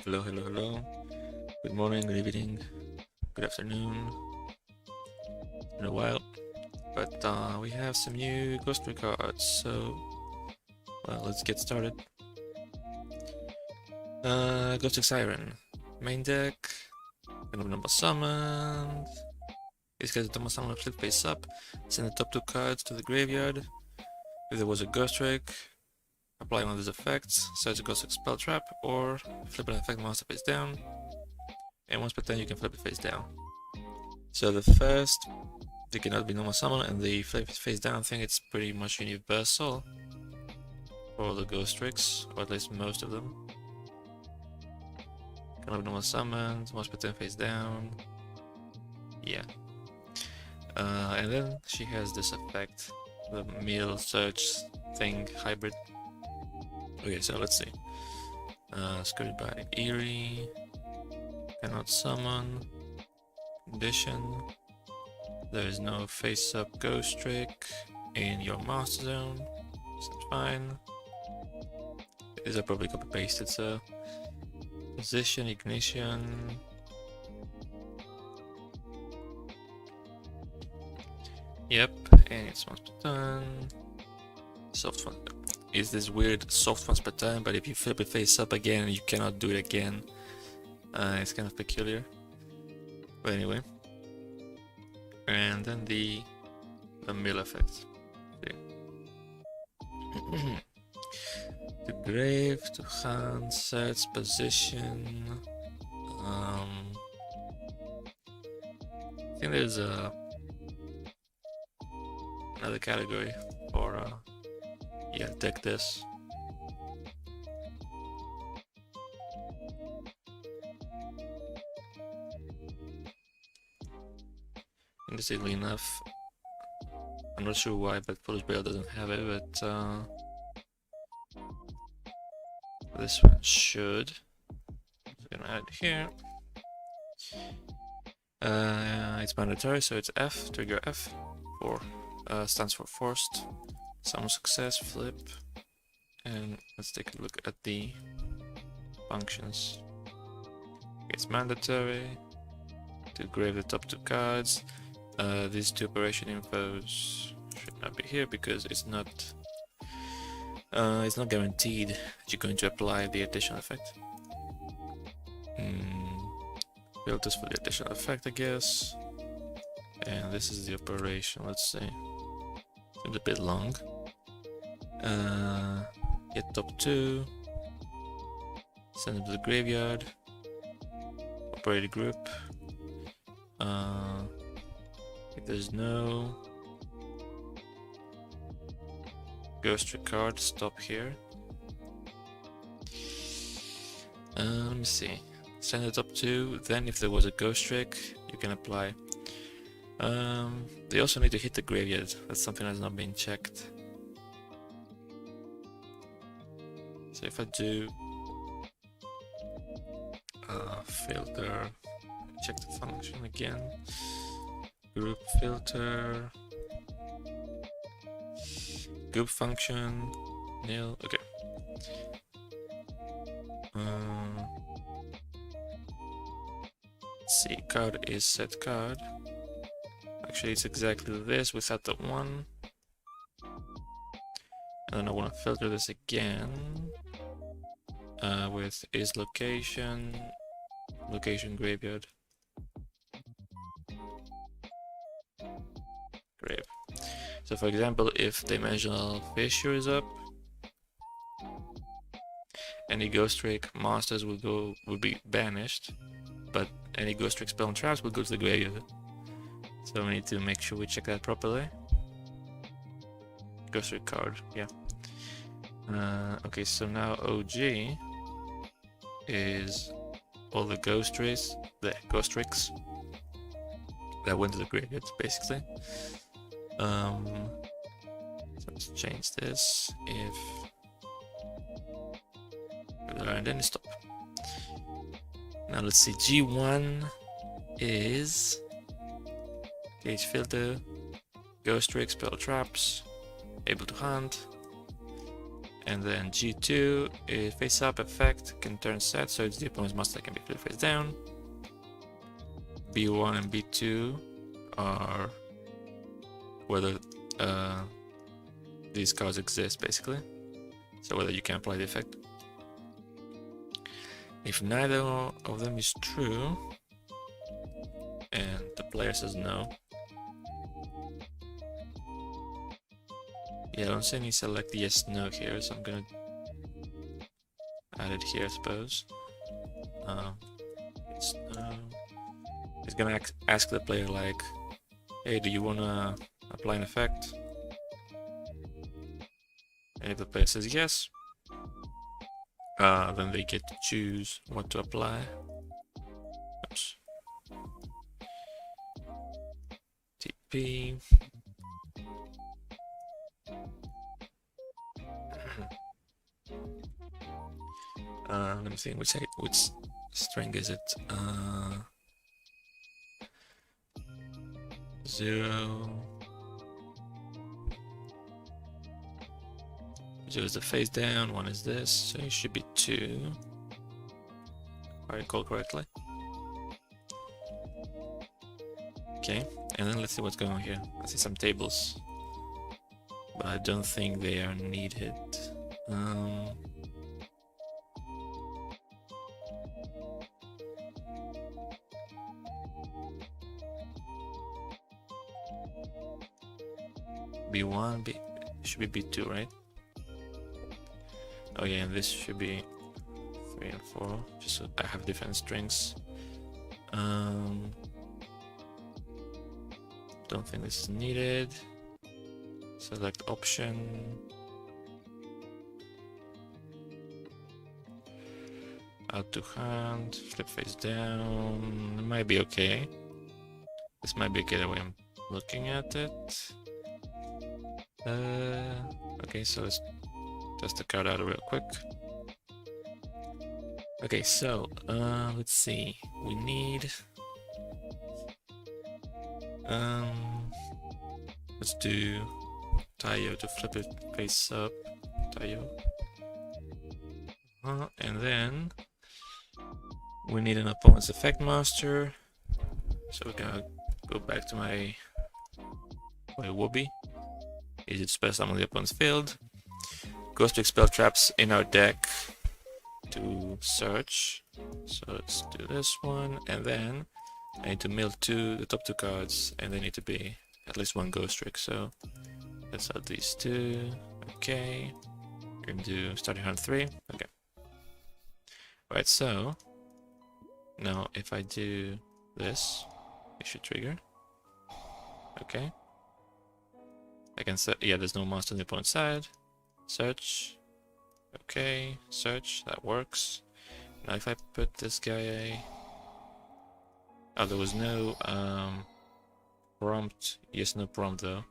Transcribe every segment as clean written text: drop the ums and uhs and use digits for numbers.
Hello, hello, hello. Good morning, good evening, good afternoon. It's been a while, but we have some new Ghostrick cards, so well, let's get started. Ghostrick Siren, main deck. Number summoned. This guy's Doma summon flip face up. Send the top 2 cards to the graveyard. If there was a Ghostrick, apply one of these effects, search a Ghostrick spell trap, or flip an effect monster face down. And once per turn you can flip it face down. So the first, they cannot be normal summon, and the flip it face down thing, it's pretty much universal for the Ghostricks, or at least most of them. Cannot be normal summoned, once per turn face down. Yeah. And then she has this effect, the meal search thing hybrid. Okay, so let's see. Skirted by Eerie. Cannot summon. Condition. There is no face-up Ghostrick in your master zone. That's fine. These are probably copy-pasted, so... Position, ignition... Yep, and it's once per turn. Soft one. Is this weird soft once per turn, but if you flip it face up again, you cannot do it again. It's kind of peculiar. But anyway. And then the mill effect. Okay. To grave, to hand, search, position. I think there's another category for yeah, deck this. Interestingly enough, I'm not sure why, but Polish Braille doesn't have it, but this one should. So I'm gonna add it here. It's mandatory, so it's F, trigger F, for stands for forced. Summon success, flip, and let's take a look at the functions. It's mandatory to grave the top 2 cards. These 2 operation infos should not be here because it's not guaranteed that you're going to apply the additional effect. Filters for the additional effect, I guess. And this is the operation. Let's see. Seems a bit long. Get top 2. Send it to the graveyard. Operate a group. If there's no Ghostrick card, stop here. Let me see. Send it up 2. Then if there was a Ghostrick, you can apply. They also need to hit the graveyard. That's something that's not been checked. So if I do filter, check the function again. Group filter, group function, nil. Okay. Let's see, card is set card. Actually, it's exactly this without the 1. And then I want to filter this again with is location graveyard. Grave. So for example, if dimensional fissure is up, any Ghostrick monsters will be banished, but any Ghostrick spell and traps will go to the graveyard. So we need to make sure we check that properly. Ghostrick card, yeah. Okay, so now OG is all the Ghostricks that went to the graveyard, basically. So let's change this. If and then stop. Now let's see. G1 is gauge filter, Ghostrick spell traps, able to hunt, And then G2 is face up effect, can turn set, so it's the opponent's master can be flipped face down. B1 and B2 are whether these cards exist, basically. So whether you can apply the effect. If neither of them is true, and the player says no, yeah, I don't see any select yes no here, so I'm gonna add it here, I suppose. It's no. He's gonna ask the player like, hey, do you wanna apply an effect? And if the player says yes, then they get to choose what to apply. Oops. TP. Let me think, which string is it? 0. 0 is the face down, 1 is this, so it should be 2. If I recall correctly. Okay, and then let's see what's going on here. I see some tables, but I don't think they are needed. B1, should be B2, right? Oh yeah, and this should be 3 and 4, just so I have different strings. Don't think this is needed. Select option. Add to hand, flip face down. It might be okay. This might be okay the way I'm looking at it. Okay, so let's test the card out real quick. Okay, so let's see. We need let's do Tayo to flip it face up. Tayo. And then we need an opponent's effect master. So we're gonna go back to my Wobby. Use it to spell summon the opponent's field. Ghostrick spell traps in our deck to search. So let's do this one, and then I need to mill the top 2 cards, and they need to be at least 1 Ghostrick. So let's add these 2. Okay, we're gonna do starting round 3. Okay. Right. So now if I do this, it should trigger. Okay. I can set, yeah, there's no monster on the opponent's side. Search. Okay, search, that works. Now if I put this guy... Oh, there was no prompt. Yes, no prompt though.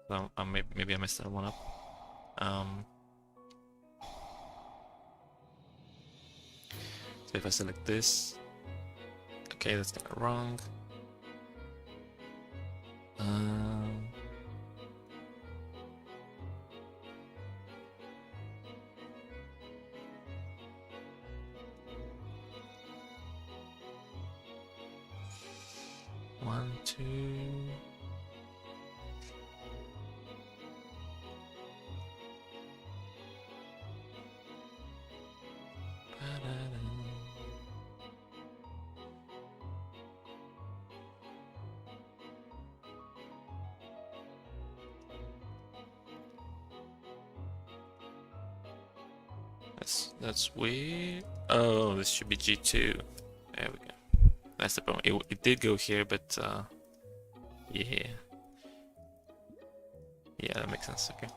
So, maybe I messed that one up. So if I select this... Okay, that's kind of wrong. 1, 2. That's weird. Oh, this should be G2. There we go. That's the problem. It did go here, but yeah. Yeah, that makes sense. Okay.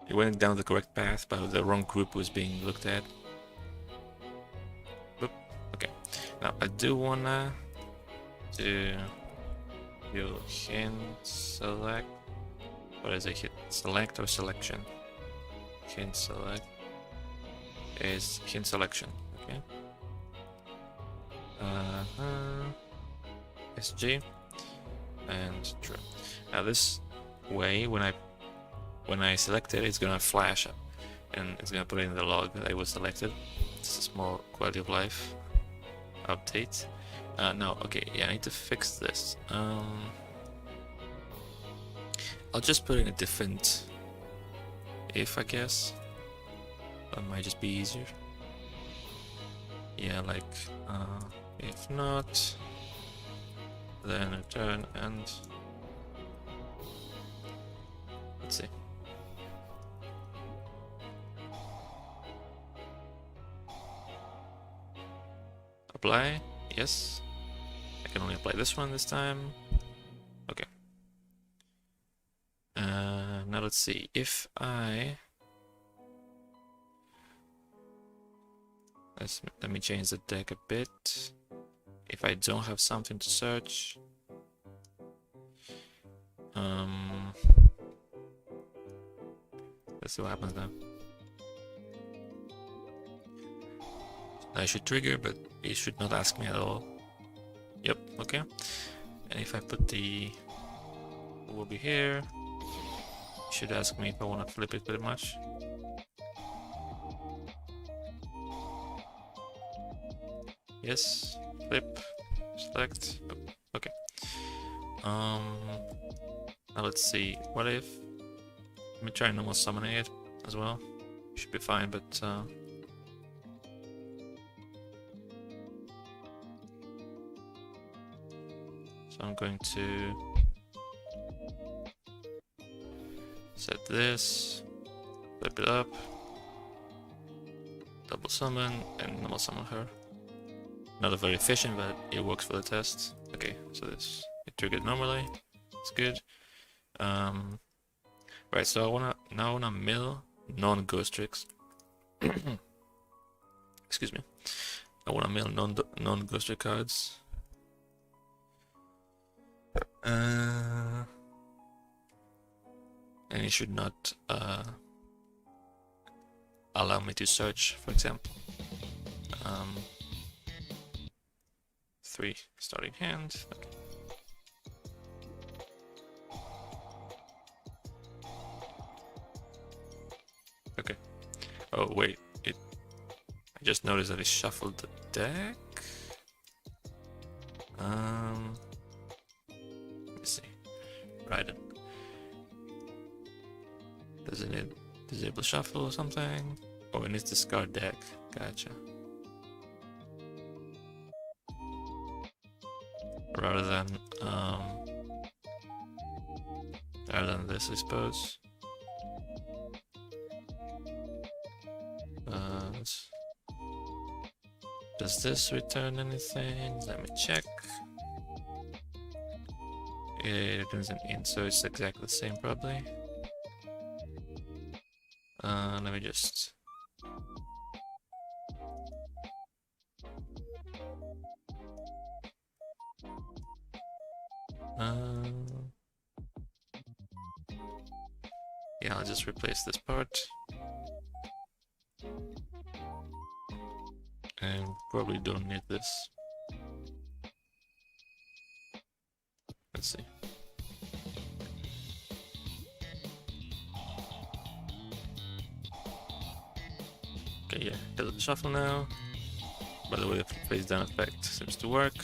It went down the correct path, but the wrong group was being looked at. Boop. Okay. Now I do wanna do hint select. What is it? Hit select or selection? Hint select is hint selection. Okay. SG and true. Now this way, when I select it, it's gonna flash up, and it's gonna put it in the log that it was selected. It's a small quality of life update. No, okay, yeah, I need to fix this. I'll just put in a different if, I guess. That might just be easier. Yeah, like, if not, then return and let's see. Apply, yes. I can only apply this one this time. Okay. Now let's see, if I... Let me change the deck a bit. If I don't have something to search... let's see what happens now. I should trigger, but it should not ask me at all. Yep, okay. And if I put the... it will be here. It should ask me if I want to flip it pretty much. Yes, flip, select, okay. Now let's see, what if... let me try normal summoning it as well. Should be fine, but so I'm going to set this, flip it up, double summon, and normal summon her. Not very efficient, but it works for the test. Okay, so this it triggered normally. It's good. Right, so I wanna mill non-Ghostricks. Excuse me. I wanna mill non-Ghostrick cards. And it should not allow me to search, for example. 3 starting hand. Okay. Okay. Oh wait, I just noticed that it shuffled the deck. Let me see. Right. Does it need disable shuffle or something? Oh, it needs to discard deck. Gotcha. Rather than this, I suppose. Does this return anything? Let me check. It returns an int, so it's exactly the same probably. Let me just... yeah, I'll just replace this part. And probably don't need this. Let's see. Okay, yeah, doesn't shuffle now. By the way, the face down effect seems to work.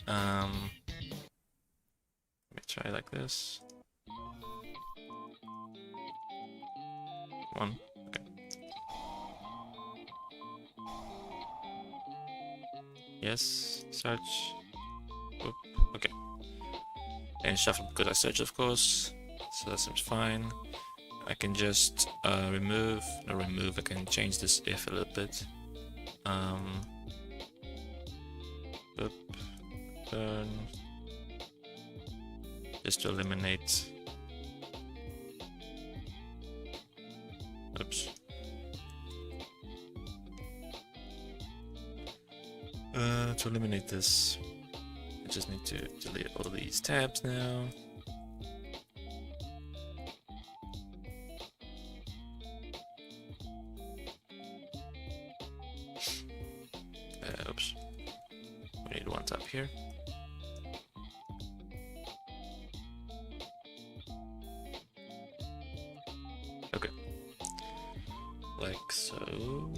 Let me try like this. One. Okay. Yes, search. Oop, okay. And shuffle because I search, of course. So that seems fine. I can just remove. I can change this if a little bit. Oop, turn. Just to eliminate. Oops. To eliminate this, I just need to delete all these tabs now. Oops. We need one tab here. like so.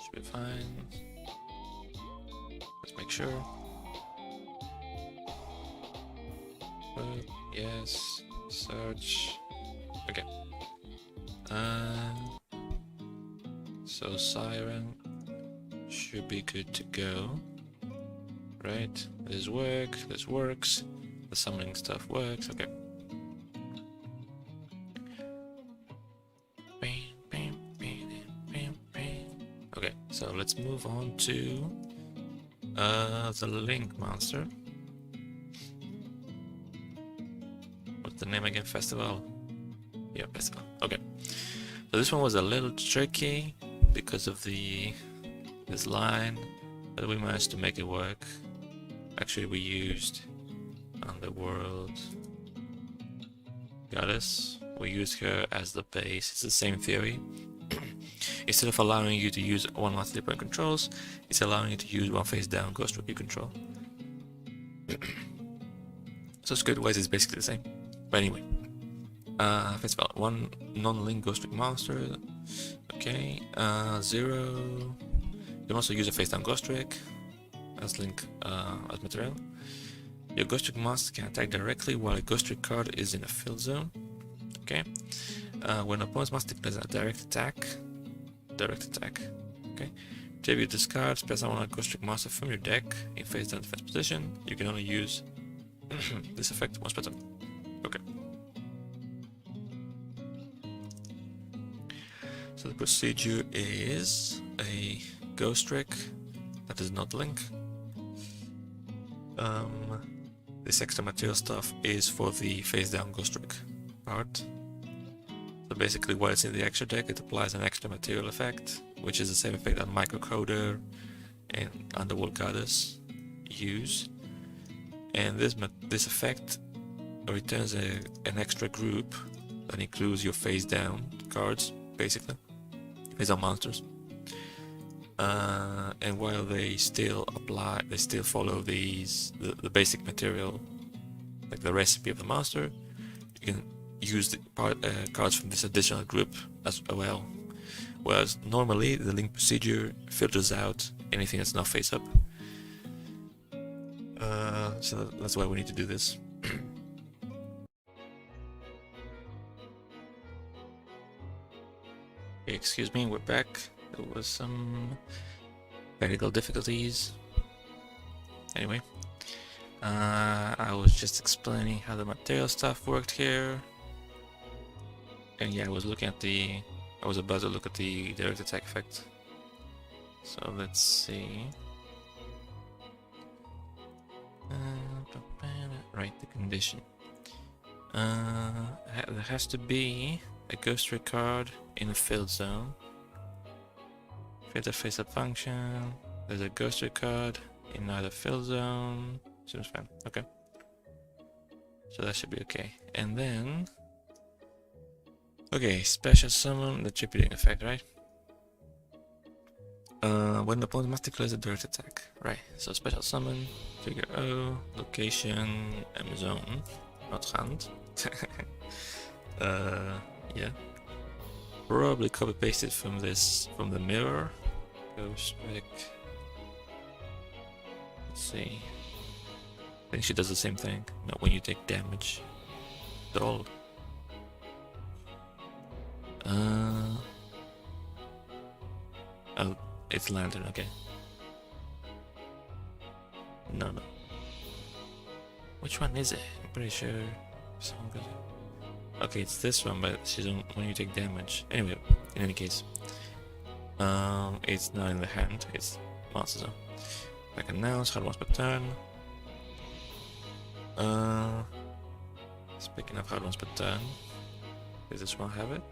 Should be fine. Let's make sure. Yes. Search. Okay. So Siren should be good to go. Right. This works. This works. The summoning stuff works. Okay. Okay, so let's move on to the Link monster. What's the name again? Festival? Yeah, Festival. Okay. So this one was a little tricky because of this line, but we managed to make it work. Actually, we used Underworld Goddess. We used her as the base. It's the same theory. Instead of allowing you to use one master point controls, it's allowing you to use one face down Ghostrick you control. So script-wise it's basically the same. But anyway. Festival. One non-link Ghostrick monster. Okay. 0. You can also use a face down Ghostrick as link as material. Your Ghostrick monster can attack directly while a Ghostrick card is in a field zone. Okay. When opponent's monster declares a direct attack. Okay. Tribute this card, press on a Ghostrick monster from your deck in face down defense position. You can only use this effect once per turn. Okay. So the procedure is a Ghostrick that is not link. This extra material stuff is for the face down Ghostrick part. So basically while it's in the extra deck, it applies an extra material effect, which is the same effect that Microcoder and Underworld Goddess use. And this effect returns an extra group that includes your face down cards, basically. Face down monsters. And while they still follow the basic material, like the recipe of the monster, you can use the cards from this additional group as well. Whereas normally the link procedure filters out anything that's not face up. So that's why we need to do this. Excuse me, we're back. There was some technical difficulties. Anyway, I was just explaining how the material stuff worked here. And yeah, I was about to look at the direct attack effect. So let's see. Right, the condition. There has to be a Ghostrick card in a field zone. Filter face up function. There's a Ghostrick card in either field zone. Seems fine. Okay. So that should be okay. And then, okay, special summon the tripping effect, right? When the opponent must declare a direct attack. Right, so special summon, trigger O, location, M zone, not hand. Yeah. Probably copy pasted from the mirror. Ghostrick. Let's see. I think she does the same thing. Not when you take damage. Doll. Oh, it's Lantern, okay. No. Which one is it? I'm pretty sure someone got it. Okay, it's this one, but she's on when you take damage. Anyway, in any case. It's not in the hand, it's Monster Zone. Back announce, hard once per turn. Speaking of hard ones per turn, does this one have it?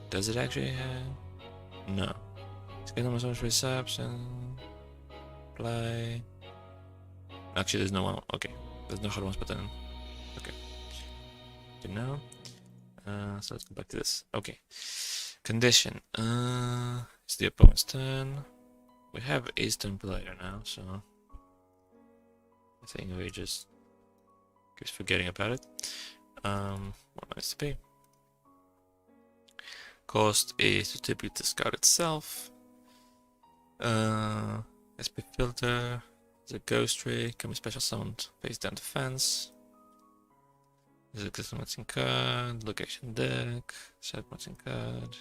Does it actually have? No. Scale number so much subs and apply. Actually, there's no one. Okay, there's no hard ones per turn. Okay. Good now. So let's go back to this. Okay. Condition. It's the opponent's turn. We have Ace turn player now, so I think we just keep forgetting about it. 1 minus to pay. cost is to tribute the scout itself. SP filter, the Ghostrick can be special summoned face down defense. There's a custom matching card, location deck, set matching card.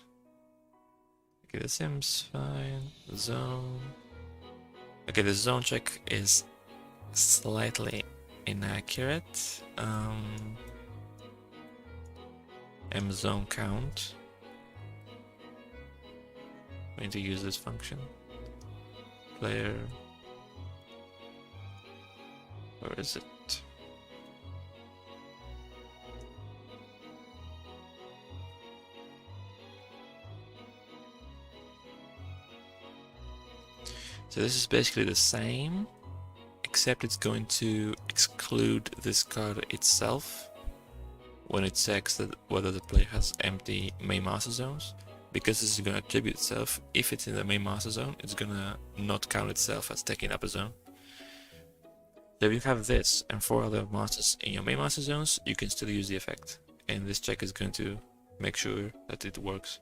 Okay, the Sims, fine. Zone. Okay, the zone check is slightly inaccurate. M zone count. We need to use this function. Player. Where is it? So this is basically the same, except it's going to exclude this card itself when it checks that whether the player has empty main master zones. Because this is going to attribute itself, if it's in the main master zone, it's going to not count itself as taking up a zone. So if you have this and 4 other masters in your main master zones, you can still use the effect. And this check is going to make sure that it works.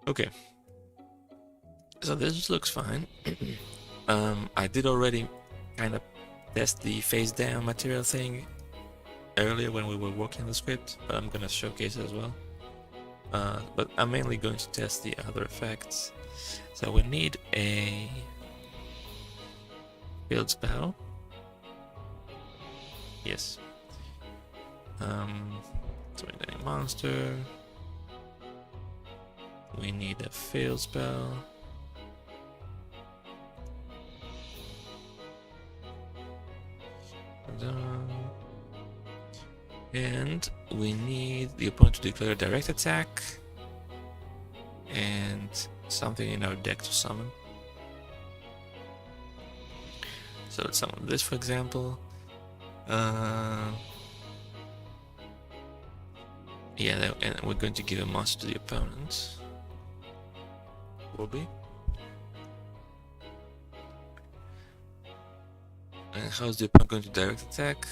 Okay. So this looks fine. I did already kind of test the face down material thing earlier when we were working on the script, but I'm gonna showcase it as well. But I'm mainly going to test the other effects. So we need a field spell. Yes. So we need a monster. We need a field spell. And we need the opponent to declare a direct attack and something in our deck to summon. So let's summon this, for example. Yeah, and we're going to give a monster to the opponent. Will be. And how is the opponent going to direct attack?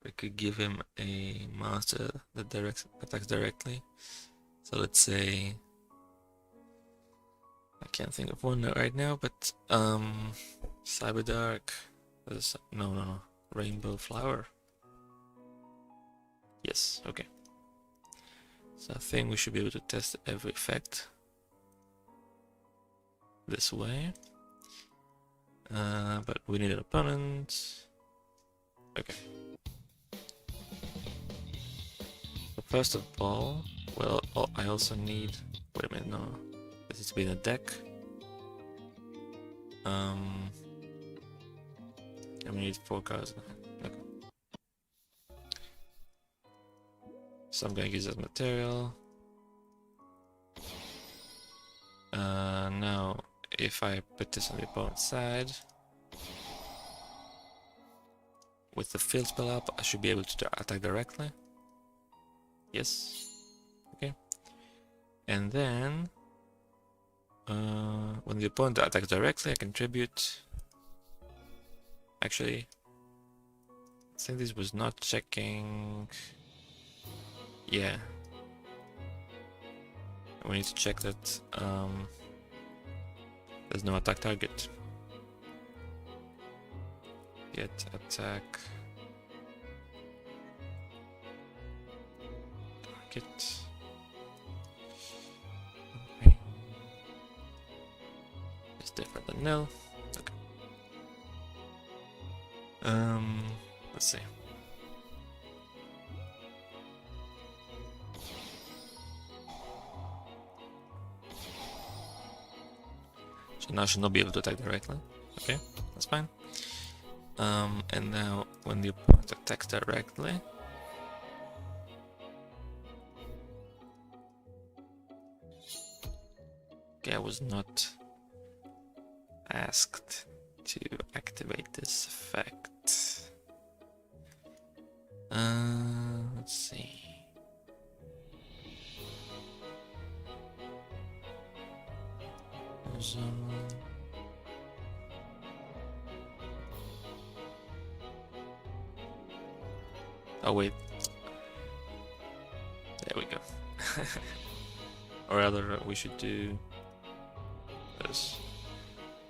We could give him a monster that attacks directly. So let's say, I can't think of one right now, but Cyberdark. No, Rainbow Flower. Yes, okay. So I think we should be able to test every effect this way. But we need an opponent. Okay. So first of all, well, I also need. Wait a minute, no. This is to be in a deck. And we need 4 cards. Okay. So I'm gonna use that material. Now, if I put this on the opponent's side, with the field spell up, I should be able to attack directly. Yes. Okay. And then, when the opponent attacks directly, I can tribute. Actually, I think this was not checking. Yeah. We need to check that there's no attack target. Get attack target. Okay. It's different than nil. Okay. Let's see. So now I should not be able to attack directly. Okay, that's fine. And now when the opponent attacks directly, okay, I was not asked to activate this effect. Let's see. Oh wait. There we go. Or rather, we should do this.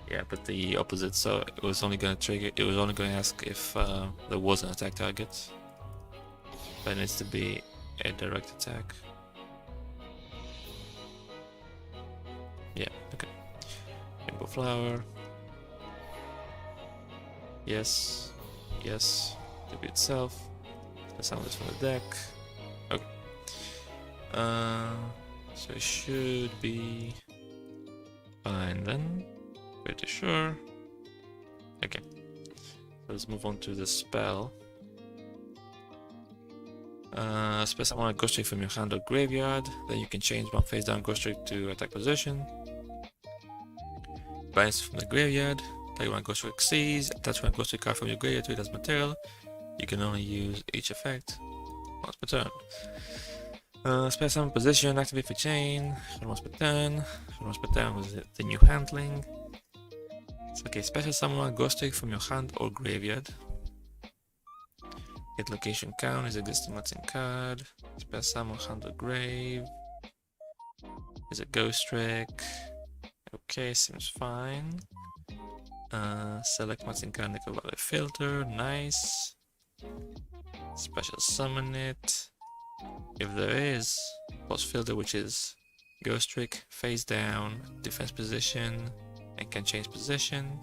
Yeah, but the opposite. So it was only gonna trigger. It was only gonna ask if there was an attack target. But it needs to be a direct attack. Yeah. Okay. Rainbow flower. Yes. Yes. To be itself. Let's sound this from the deck. Okay. So it should be fine then. Pretty sure. Okay. So let's move on to the spell. Spell summon a Ghostrick from your hand or graveyard. Then you can change one face down Ghostrick to attack position. Binds from the graveyard. Play one Ghostrick Exceeds. Attach one Ghostrick card from your graveyard to it as material. You can only use each effect once per turn. Spell summon position, activate for chain, once per turn. Once per turn with the new handling. So, okay, special summon one Ghostrick from your hand or graveyard. Hit location count is existing Martin card. Spell summon hand or grave. Is a Ghostrick. Okay, seems fine. Select Martin card, nickel value filter, nice. Special summon it. If there is boss filter, which is Ghostrick, face down, defense position, and can change position.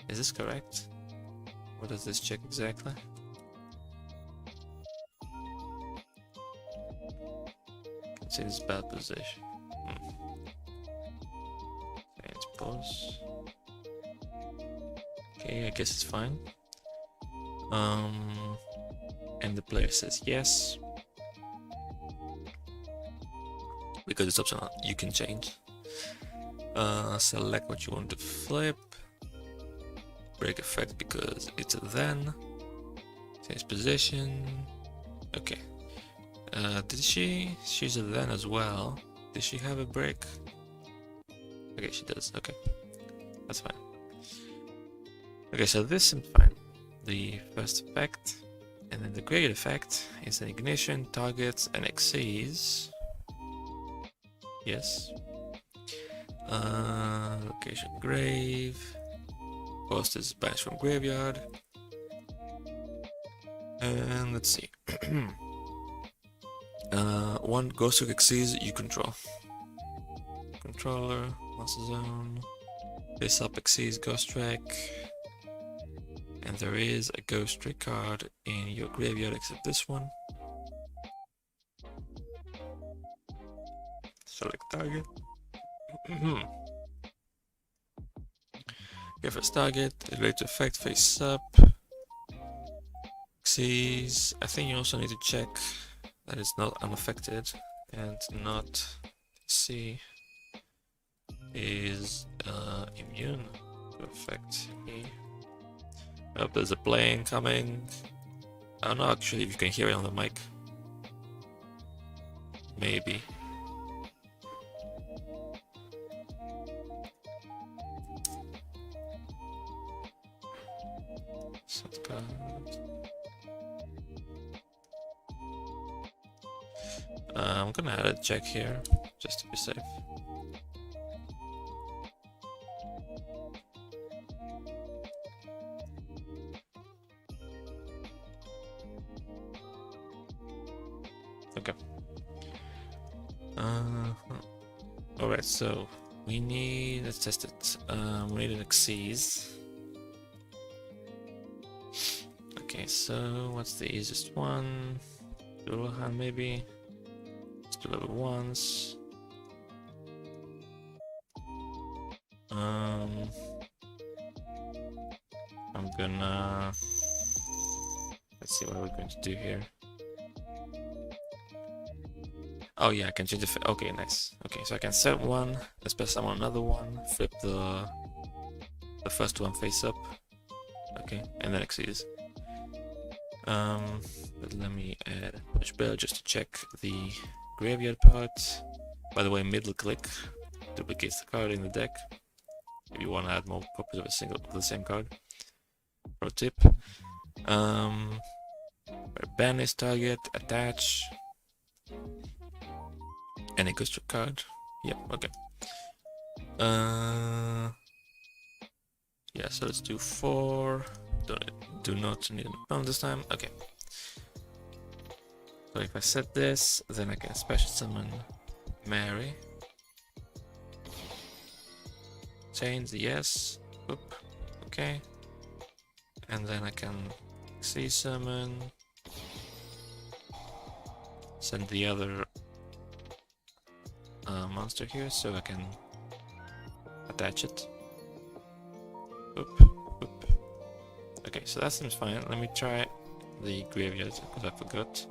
Is this correct? What does this check exactly? Can see this bad position. It's boss. Okay, I guess it's fine. And the player says yes. Because it's optional, you can change. Select what you want to flip. Break effect because it's a then. Change position. Okay. She's a then as well. Did she have a break? Okay, she does. Okay. That's fine. Okay, so this seems fine. The first effect. And then the graveyard effect is an ignition, targets, and exceeds. Yes. Location grave. Post is banished from graveyard. And let's see. One Ghostrick exceeds you control. Controller, Master Zone. This up exceeds Ghostrick. And there is a Ghostrick card in your graveyard except this one. Select target. Give us target, relate to effect, face up. Sees. I think you also need to check that it's not unaffected and not see is immune to effect. Oh, there's a plane coming. I don't know actually if you can hear it on the mic. Maybe. I'm gonna add a check here just to be safe. Okay. Alright, so we need, let's test it. We need an exceeds. Okay, so what's the easiest one? Dual hand maybe. Let's do level 1s. I'm gonna, let's see what we're going to do here. Oh yeah, I can change the okay, nice. Okay, so I can set one, let's press on another one, flip the first one face up. Okay, and then exceeds. But let me add a push bell just to check the graveyard part. By the way, middle click duplicates the card in the deck if you want to add more copies of the same card. Pro tip. Banish target, attach any Ghostrick card. Yeah, okay. Yeah, so let's do 4. Do not need an opponent this time. Okay. So if I set this, then I can special summon Mary. Chains, yes. Oop. Okay. And then I can see summon. Send the other monster here so I can attach it. Oop, oop. Okay, so that seems fine. Let me try the graveyard because I forgot.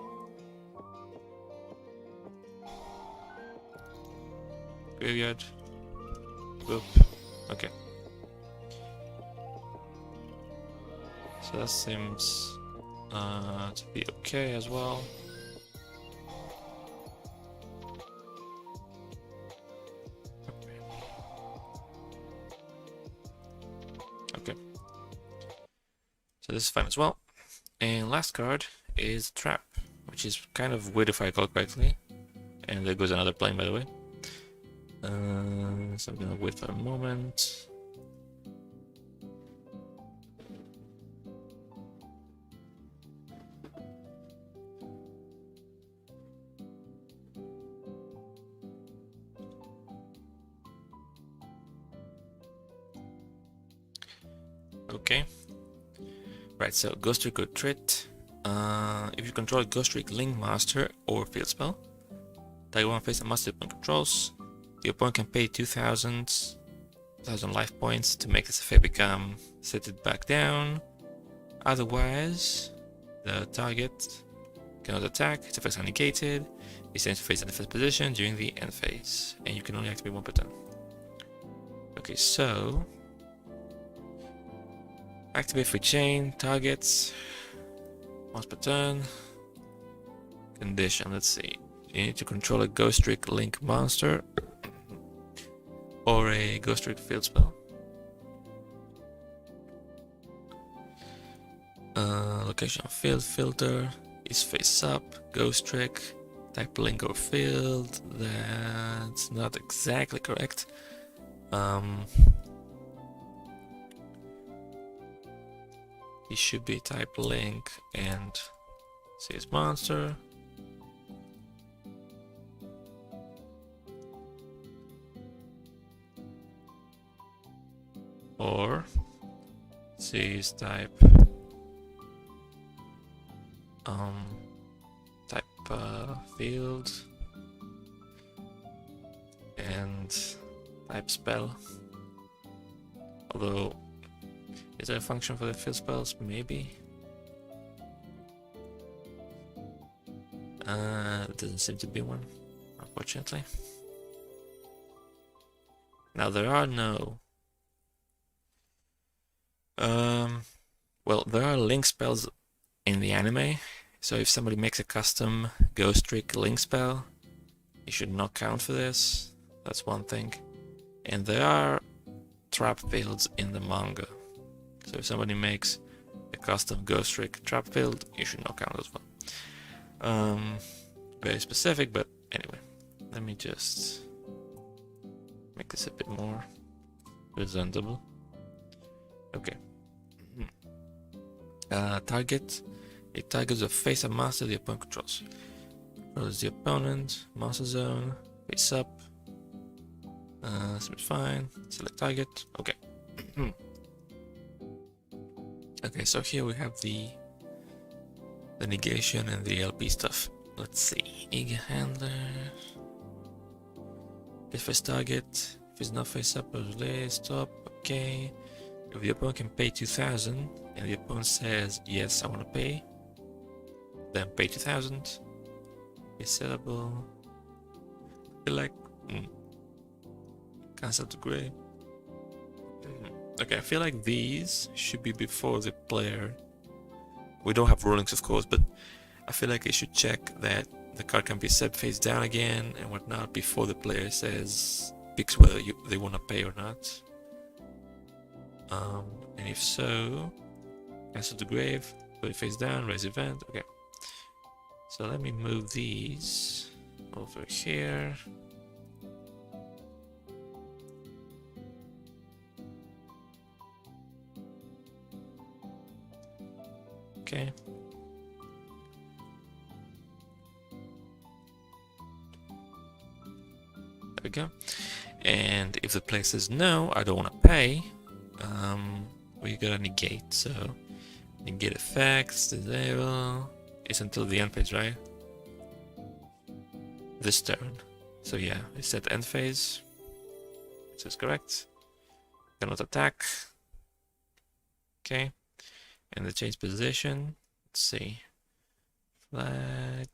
Graveyard. Oop. Okay. So that seems to be okay as well. Okay. So this is fine as well. And last card is Trap, which is kind of weird if I recall correctly. And there goes another plane, by the way. So I'm gonna wait for a moment. Okay. Right, so Ghostrick or Trit. If you control a Ghostrick Link Master or Field Spell, target one face a master opponent controls. The opponent can pay 2,000 life points to make this effect become set it back down. Otherwise, the target cannot attack, its effects are negated, it stands to face in the defense position during the end phase, and you can only activate one per turn. Okay, so activate free chain, targets, once per turn. Condition, let's see. You need to control a Ghostrick Link monster or a Ghostrick field spell. Location field filter is face up, Ghostrick, type link or field. That's not exactly correct. It should be type link and says monster. Or says type field and type spell. Although, is there a function for the field spells? Maybe. There doesn't seem to be one, unfortunately. Now there are no well, there are link spells in the anime, so if somebody makes a custom Ghostrick link spell, it should not count for this. That's one thing. And there are trap fields in the manga, so if somebody makes a custom Ghostrick trap field, it should not count as well. Very specific, but anyway, let me just make this a bit more presentable. Okay. Target. It targets a face of master the opponent controls. Controls the opponent, master zone, face up. Seems fine. Select target. Okay. Okay, so here we have the negation and the LP stuff. Let's see. Eager handler. If face target, if it's not face up or relay, stop. Okay. If the opponent can pay 2,000 and the opponent says yes, I want to pay, then pay 2,000. It's settable. I feel like cancel to gray. Okay, I feel like these should be before the player. We don't have rulings, of course, but I feel like it should check that the card can be set face down again and whatnot before the player picks whether they want to pay or not. And if so, Answer the grave, put it face down, raise event. Okay. So let me move these over here. Okay. There we go. And if the player says no, I don't want to pay, we gotta negate. So negate effects, disable. It's until the end phase, right? This turn. So yeah, it's set end phase. This is correct. Cannot attack. Okay. And the change position. Let's see. Flag.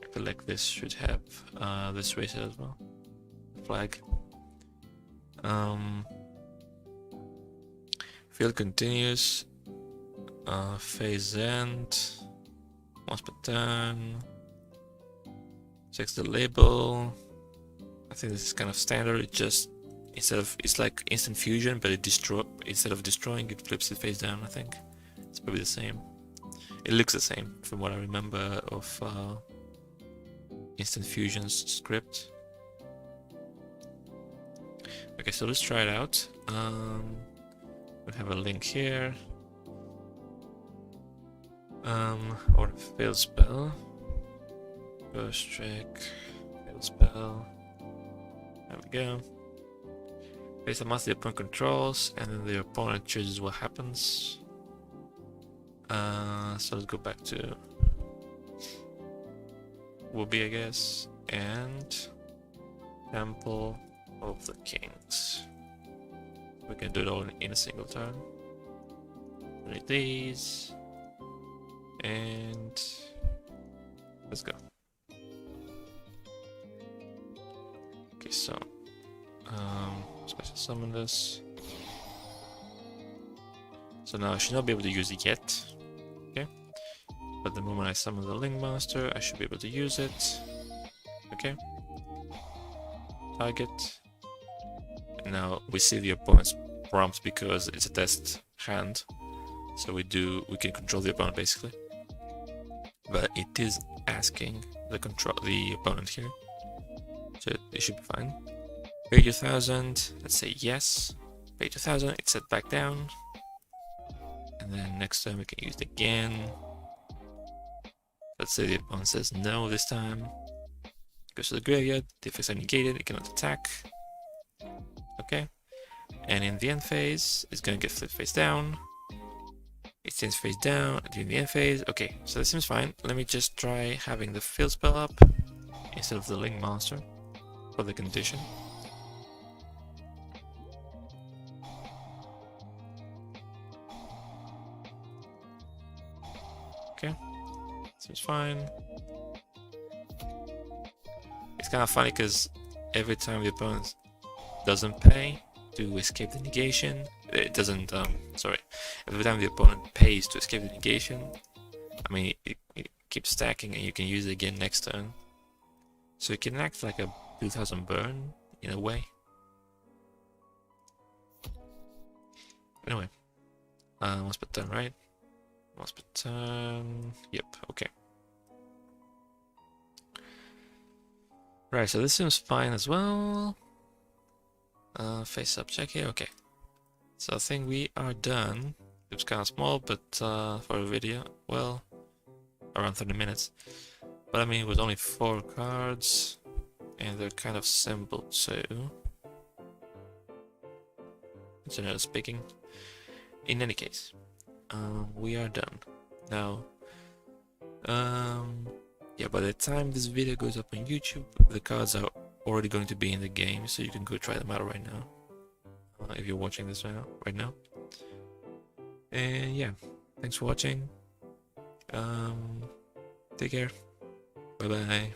I feel like this should have this racer as well. Flag. Field continues. Phase end. Once per turn. Checks the label. I think this is kind of standard. It just it's like instant fusion, but instead of destroying, it flips it face down. I think it's probably the same. It looks the same from what I remember of instant fusion's script. Okay, so let's try it out. We have a link here. Or a failed spell. Ghostrick, failed spell. There we go. Face a mask the opponent controls, and then the opponent chooses what happens. So let's go back to Whoopi, I guess, and Temple of the Kings. We can do it all in a single turn. Delete these, and let's go. Okay, so special summon this. So now I should not be able to use it yet. Okay, but the moment I summon the Link Monster, I should be able to use it. Okay. Target. And now we see the opponent's prompt because it's a test hand. So we can control the opponent basically. But it is asking the opponent here. So it should be fine. Pay 2000, let's say yes. Pay 2000, it's set back down. And then next time we can use it again. Let's say the opponent says no this time. Goes to the graveyard, the effects are negated, it cannot attack. Okay. And in the end phase, it's gonna get flipped face down. It stands face down during the end phase. Okay, so this seems fine. Let me just try having the field spell up instead of the Link Monster for the condition. Okay, seems fine. It's kind of funny because every time the opponent doesn't pay to escape the negation, it doesn't, every time the opponent pays to escape the negation, I mean, it keeps stacking and you can use it again next turn. So it can act like a 2000 burn in a way. Anyway, once per turn, right? Once per turn, yep, okay. Right, so this seems fine as well. Face up check here, okay. So I think we are done. It was kind of small, but for a video, well, around 30 minutes. But I mean, with only 4 cards, and they're kind of simple too. Generally speaking. In any case, we are done. Now, yeah, by the time this video goes up on YouTube, the cards are already going to be in the game, so you can go try them out right now. If you're watching this right now. And yeah, thanks for watching. Take care. Bye bye.